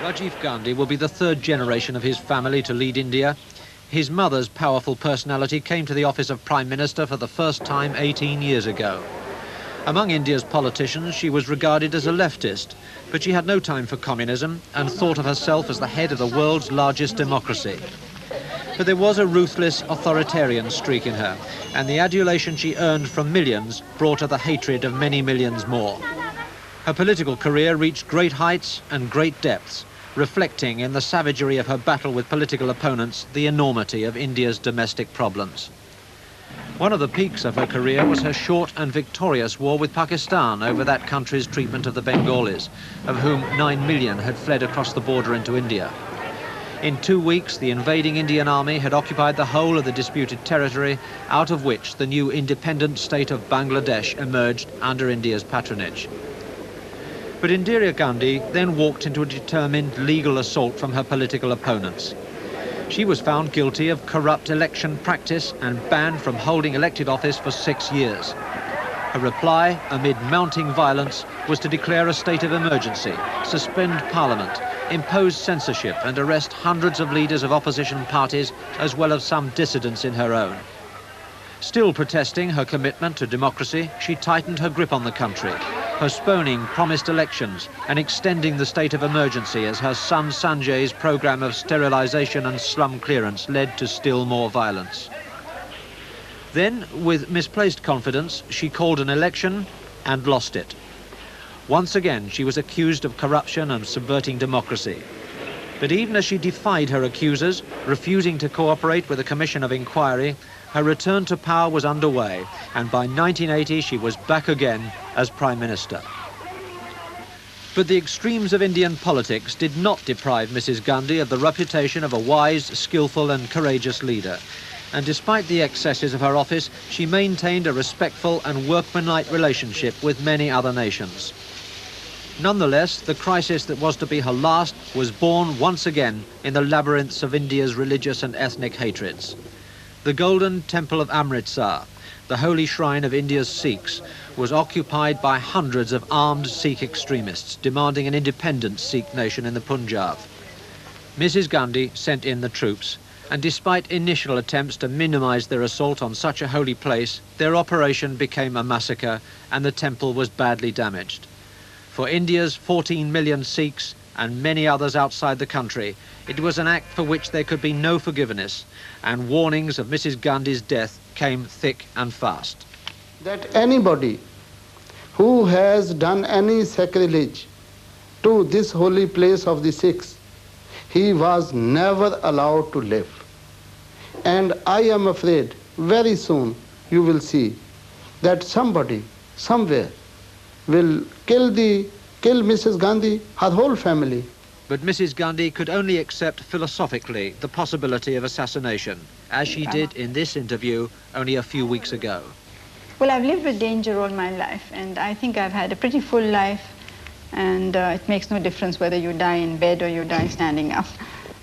Rajiv Gandhi will be the third generation of his family to lead India. His mother's powerful personality came to the office of Prime Minister for the first time 18 years ago. Among India's politicians, she was regarded as a leftist, but she had no time for communism and thought of herself as the head of the world's largest democracy. But there was a ruthless authoritarian streak in her, and the adulation she earned from millions brought her the hatred of many millions more. Her political career reached great heights and great depths, reflecting in the savagery of her battle with political opponents the enormity of India's domestic problems. One of the peaks of her career was her short and victorious war with Pakistan over that country's treatment of the Bengalis, of whom 9 million had fled across the border into India. In 2 weeks, the invading Indian army had occupied the whole of the disputed territory, out of which the new independent state of Bangladesh emerged under India's patronage. But Indira Gandhi then walked into a determined legal assault from her political opponents. She was found guilty of corrupt election practice and banned from holding elected office for 6 years. Her reply, amid mounting violence, was to declare a state of emergency, suspend parliament, impose censorship and arrest hundreds of leaders of opposition parties, as well as some dissidents in her own. Still protesting her commitment to democracy, she tightened her grip on the country, postponing promised elections and extending the state of emergency as her son Sanjay's program of sterilization and slum clearance led to still more violence. Then, with misplaced confidence, she called an election and lost it. Once again, she was accused of corruption and subverting democracy. But even as she defied her accusers, refusing to cooperate with a commission of inquiry, her return to power was underway, and by 1980 she was back again as Prime Minister. But the extremes of Indian politics did not deprive Mrs. Gandhi of the reputation of a wise, skillful and courageous leader. And despite the excesses of her office, she maintained a respectful and workmanlike relationship with many other nations. Nonetheless, the crisis that was to be her last was born once again in the labyrinths of India's religious and ethnic hatreds. The Golden Temple of Amritsar, the holy shrine of India's Sikhs, was occupied by hundreds of armed Sikh extremists demanding an independent Sikh nation in the Punjab. Mrs. Gandhi sent in the troops, and despite initial attempts to minimize their assault on such a holy place, their operation became a massacre and the temple was badly damaged. For India's 14 million Sikhs and many others outside the country, it was an act for which there could be no forgiveness, and warnings of Mrs. Gandhi's death came thick and fast. That anybody who has done any sacrilege to this holy place of the Sikhs, he was never allowed to live. And I am afraid very soon you will see that somebody, somewhere, will kill Mrs. Gandhi, her whole family. But Mrs. Gandhi could only accept philosophically the possibility of assassination, as she did in this interview only a few weeks ago. Well, I've lived with danger all my life, and I think I've had a pretty full life, and it makes no difference whether you die in bed or you die standing up.